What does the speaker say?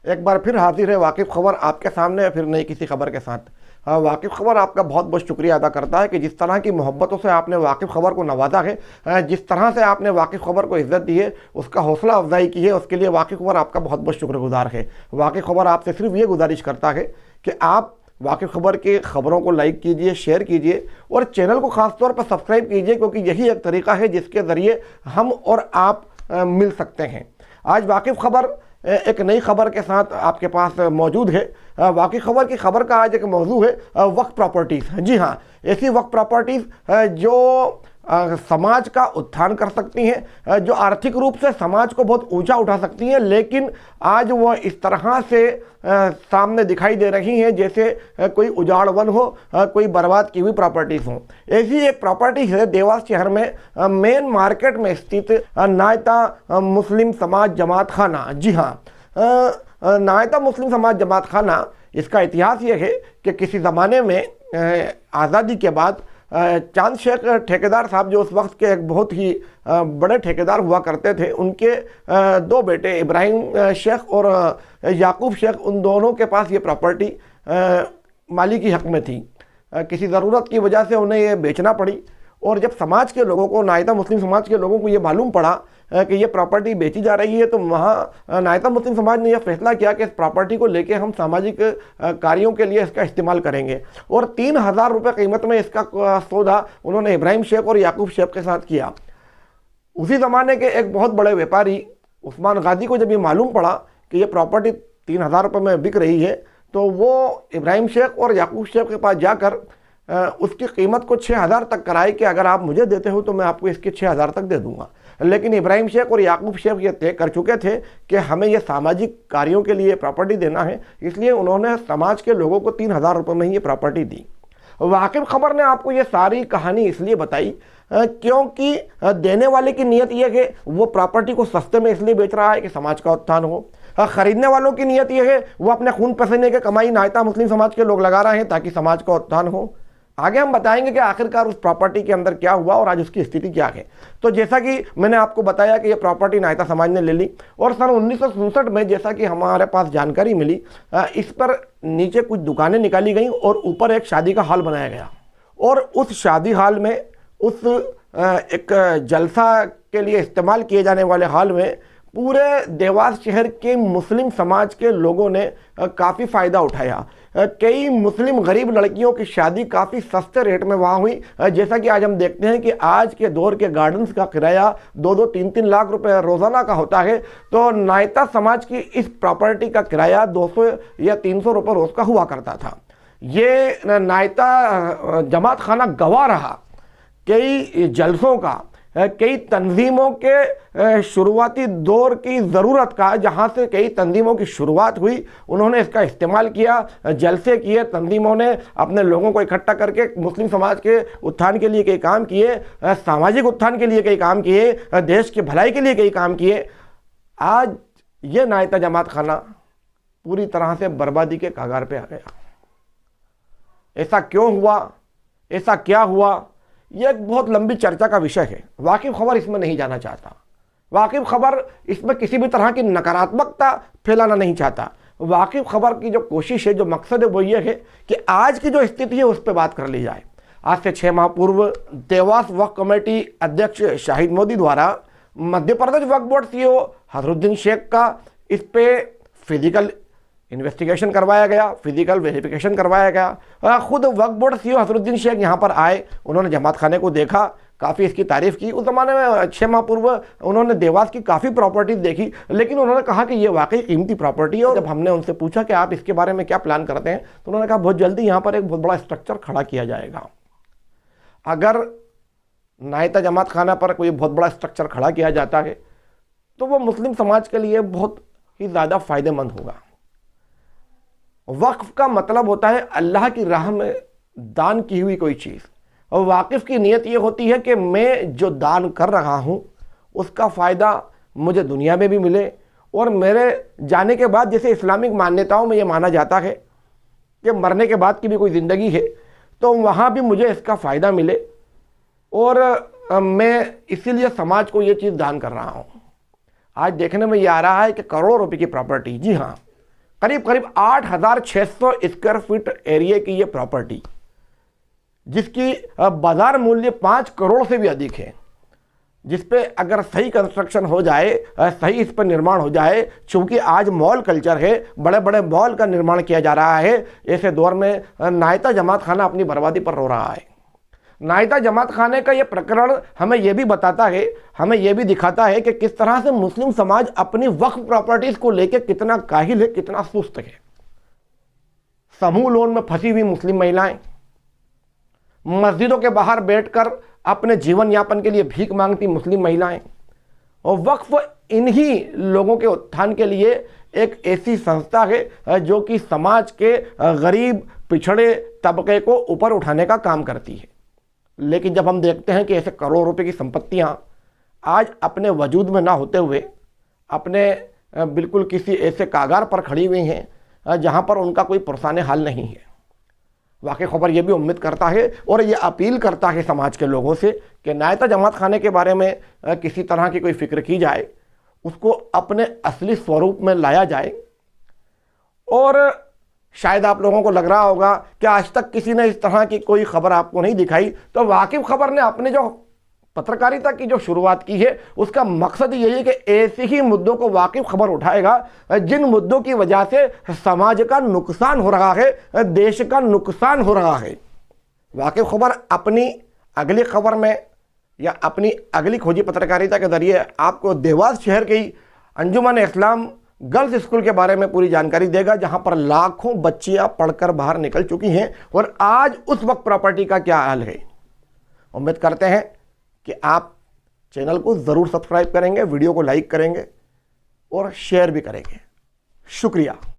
एक बार फिर हाजिर है वाकिफ़ खबर आपके सामने, फिर नई किसी खबर के साथ। वाकिफ़ खबर आपका बहुत बहुत शुक्रिया अदा करता है कि जिस तरह की मोहब्बतों से आपने वाकिफ़ खबर को नवाजा है, जिस तरह से आपने वाकिफ़ खबर को इज़्ज़त दी है, उसका हौसला अफजाई की है, उसके लिए वाकिफ़ खबर आपका बहुत बहुत शुक्रगुजार है। वाकिफ़ खबर आपसे सिर्फ ये गुजारिश करता है कि आप वाकिफ़ खबर की ख़बरों को लाइक कीजिए, शेयर कीजिए और चैनल को ख़ास तौर पर सब्सक्राइब कीजिए, क्योंकि यही एक तरीक़ा है जिसके ज़रिए हम और आप मिल सकते हैं। आज वाकिफ़ खबर एक नई खबर के साथ आपके पास मौजूद है। वाकिफ़ खबर की खबर का आज एक मौजू है वक्फ प्रॉपर्टीज़। जी हाँ, ऐसी वक्फ प्रॉपर्टीज़ जो समाज का उत्थान कर सकती हैं, जो आर्थिक रूप से समाज को बहुत ऊंचा उठा सकती हैं, लेकिन आज वह इस तरह से सामने दिखाई दे रही हैं जैसे कोई उजाड़ वन हो, कोई बर्बाद की हुई प्रॉपर्टीज़ हो। ऐसी एक प्रॉपर्टी है देवास शहर में मेन मार्केट में स्थित नायता मुस्लिम समाज जमात खाना। जी हाँ, नायता मुस्लिम समाज जमात खाना, इसका इतिहास ये है कि किसी ज़माने में आज़ादी के बाद चांद शेख ठेकेदार साहब, जो उस वक्त के एक बहुत ही बड़े ठेकेदार हुआ करते थे, उनके दो बेटे इब्राहिम शेख और याकूब शेख, उन दोनों के पास ये प्रॉपर्टी मालिकी हक में थी। किसी ज़रूरत की वजह से उन्हें ये बेचना पड़ी, और जब समाज के लोगों को, नायता मुस्लिम समाज के लोगों को ये मालूम पड़ा कि ये प्रॉपर्टी बेची जा रही है, तो वहाँ नायता मुस्लिम समाज ने यह फैसला किया कि इस प्रॉपर्टी को लेके हम सामाजिक कार्यों के लिए इसका इस्तेमाल करेंगे, और 3,000 रुपये कीमत में इसका सौदा उन्होंने इब्राहिम शेख और याकूब शेख के साथ किया। उसी ज़माने के एक बहुत बड़े व्यापारी उस्मान गाजी को जब ये मालूम पड़ा कि ये प्रॉपर्टी 3,000 रुपये में बिक रही है, तो वो इब्राहिम शेख और याकूब शेख के पास जाकर उसकी कीमत को 6,000 तक कराई कि अगर आप मुझे देते हो तो मैं आपको इसके 6,000 तक दे दूंगा। लेकिन इब्राहिम शेख और याकूब शेख ये तय कर चुके थे कि हमें ये सामाजिक कार्यों के लिए प्रॉपर्टी देना है, इसलिए उन्होंने समाज के लोगों को 3,000 रुपये में ही ये प्रॉपर्टी दी। वाकिफ़ खबर ने आपको ये सारी कहानी इसलिए बताई क्योंकि देने वाले की नीयत यह है वो प्रॉपर्टी को सस्ते में इसलिए बेच रहा है कि समाज का उत्थान हो। खरीदने वालों की नीयत यह है वो अपने खून पसीने के कमाई नायता मुस्लिम समाज के लोग लगा रहे हैं ताकि समाज का उत्थान हो। आगे हम बताएंगे कि आखिरकार उस प्रॉपर्टी के अंदर क्या हुआ और आज उसकी स्थिति क्या है। तो जैसा कि मैंने आपको बताया कि ये प्रॉपर्टी नायता समाज ने ले ली, और सन 1967 में जैसा कि हमारे पास जानकारी मिली, इस पर नीचे कुछ दुकानें निकाली गई और ऊपर एक शादी का हॉल बनाया गया, और उस शादी हॉल में, उस एक जलसा के लिए इस्तेमाल किए जाने वाले हॉल में पूरे देवास शहर के मुस्लिम समाज के लोगों ने काफ़ी फ़ायदा उठाया। कई मुस्लिम गरीब लड़कियों की शादी काफ़ी सस्ते रेट में वहाँ हुई। जैसा कि आज हम देखते हैं कि आज के दौर के गार्डन्स का किराया 2-2, 3-3 लाख रुपए रोज़ाना का होता है, तो नायता समाज की इस प्रॉपर्टी का किराया 200 या 300 रुपये रोज़ का हुआ करता था। ये नायता जमात खाना गवाह रहा कई जलसों का, कई तंजीमों के शुरुआती दौर की ज़रूरत का, जहाँ से कई तंजीमों की शुरुआत हुई, उन्होंने इसका इस्तेमाल किया, जलसे किए, तंजीमों ने अपने लोगों को इकट्ठा करके मुस्लिम समाज के उत्थान के लिए कई काम किए, सामाजिक उत्थान के लिए कई काम किए, देश की भलाई के लिए कई काम किए। आज ये नायता जमात खाना पूरी तरह से बर्बादी के कगार पे आ गया। ऐसा क्यों हुआ, ऐसा क्या हुआ, यह एक बहुत लंबी चर्चा का विषय है। वाकिफ़ खबर इसमें नहीं जाना चाहता। वाकिफ़ खबर इसमें किसी भी तरह की नकारात्मकता फैलाना नहीं चाहता। वाकिफ़ खबर की जो कोशिश है, जो मकसद है, वो ये है कि आज की जो स्थिति है उस पर बात कर ली जाए। आज से 6 माह पूर्व देवास वक्फ कमेटी अध्यक्ष शाहिद मोदी द्वारा मध्य प्रदेश वक्फ बोर्ड सीईओ हसरुद्दीन शेख का इस पे फिजिकल इन्वेस्टिगेशन करवाया गया, फिजिकल वेरिफिकेशन करवाया गया। खुद वक्फ बोर्ड सीईओ हसरुद्दीन शेख यहाँ पर आए, उन्होंने जमात खाने को देखा, काफ़ी इसकी तारीफ़ की। उस ज़माने में 6 माह पूर्व उन्होंने देवास की काफ़ी प्रॉपर्टीज़ देखी, लेकिन उन्होंने कहा कि ये वाकई कीमती प्रॉपर्टी है। और जब हमने उनसे पूछा कि आप इसके बारे में क्या प्लान करते हैं, तो उन्होंने कहा बहुत जल्दी यहाँ पर एक बहुत बड़ा स्ट्रक्चर खड़ा किया जाएगा। अगर नायता जमात खाना पर कोई बहुत बड़ा स्ट्रक्चर खड़ा किया जाता है तो वो मुस्लिम समाज के लिए बहुत ही ज़्यादा फ़ायदेमंद होगा। वक्फ का मतलब होता है अल्लाह की राह में दान की हुई कोई चीज़, और वाकिफ़ की नीयत ये होती है कि मैं जो दान कर रहा हूँ उसका फ़ायदा मुझे दुनिया में भी मिले, और मेरे जाने के बाद, जैसे इस्लामिक मान्यताओं में ये माना जाता है कि मरने के बाद की भी कोई ज़िंदगी है, तो वहाँ भी मुझे इसका फ़ायदा मिले, और मैं इसीलिए समाज को ये चीज़ दान कर रहा हूँ। आज देखने में ये आ रहा है कि करोड़ों रुपए की प्रॉपर्टी, जी हाँ, करीब करीब 8,600 स्क्वायर फीट एरिया की ये प्रॉपर्टी, जिसकी बाजार मूल्य 5 करोड़ से भी अधिक है, जिस पे अगर सही कंस्ट्रक्शन हो जाए, सही इस पर निर्माण हो जाए, चूंकि आज मॉल कल्चर है, बड़े बड़े मॉल का निर्माण किया जा रहा है, ऐसे दौर में नायता जमात खाना अपनी बर्बादी पर रो रहा है। नायता जमात खाने का ये प्रकरण हमें यह भी बताता है, हमें यह भी दिखाता है कि किस तरह से मुस्लिम समाज अपनी वक्फ प्रॉपर्टीज को लेकर कितना काहिल है, कितना सुस्त है। समूह लोन में फंसी हुई मुस्लिम महिलाएं, मस्जिदों के बाहर बैठकर अपने जीवन यापन के लिए भीख मांगती मुस्लिम महिलाएं, और वक्फ इन्हीं लोगों के उत्थान के लिए एक ऐसी संस्था है जो कि समाज के गरीब पिछड़े तबके को ऊपर उठाने का काम करती है। लेकिन जब हम देखते हैं कि ऐसे करोड़ों रुपए की संपत्तियां आज अपने वजूद में ना होते हुए अपने बिल्कुल किसी ऐसे कागार पर खड़ी हुई हैं जहां पर उनका कोई पुरसाने हाल नहीं है, वाकई खबर यह भी उम्मीद करता है और ये अपील करता है समाज के लोगों से कि नायता जमात खाने के बारे में किसी तरह की कोई फिक्र की जाए, उसको अपने असली स्वरूप में लाया जाए। और शायद आप लोगों को लग रहा होगा कि आज तक किसी ने इस तरह की कोई खबर आपको नहीं दिखाई, तो वाकिफ खबर ने अपने जो पत्रकारिता की जो शुरुआत की है उसका मकसद यही है कि ऐसे ही मुद्दों को वाकिफ खबर उठाएगा जिन मुद्दों की वजह से समाज का नुकसान हो रहा है, देश का नुकसान हो रहा है। वाकिफ खबर अपनी अगली खबर में या अपनी अगली खोजी पत्रकारिता के जरिए आपको देवास शहर की अंजुमन इस्लाम गर्ल्स स्कूल के बारे में पूरी जानकारी देगा, जहां पर लाखों बच्चियां पढ़कर बाहर निकल चुकी हैं और आज उस वक्त प्रॉपर्टी का क्या हाल है। उम्मीद करते हैं कि आप चैनल को ज़रूर सब्सक्राइब करेंगे, वीडियो को लाइक करेंगे और शेयर भी करेंगे। शुक्रिया।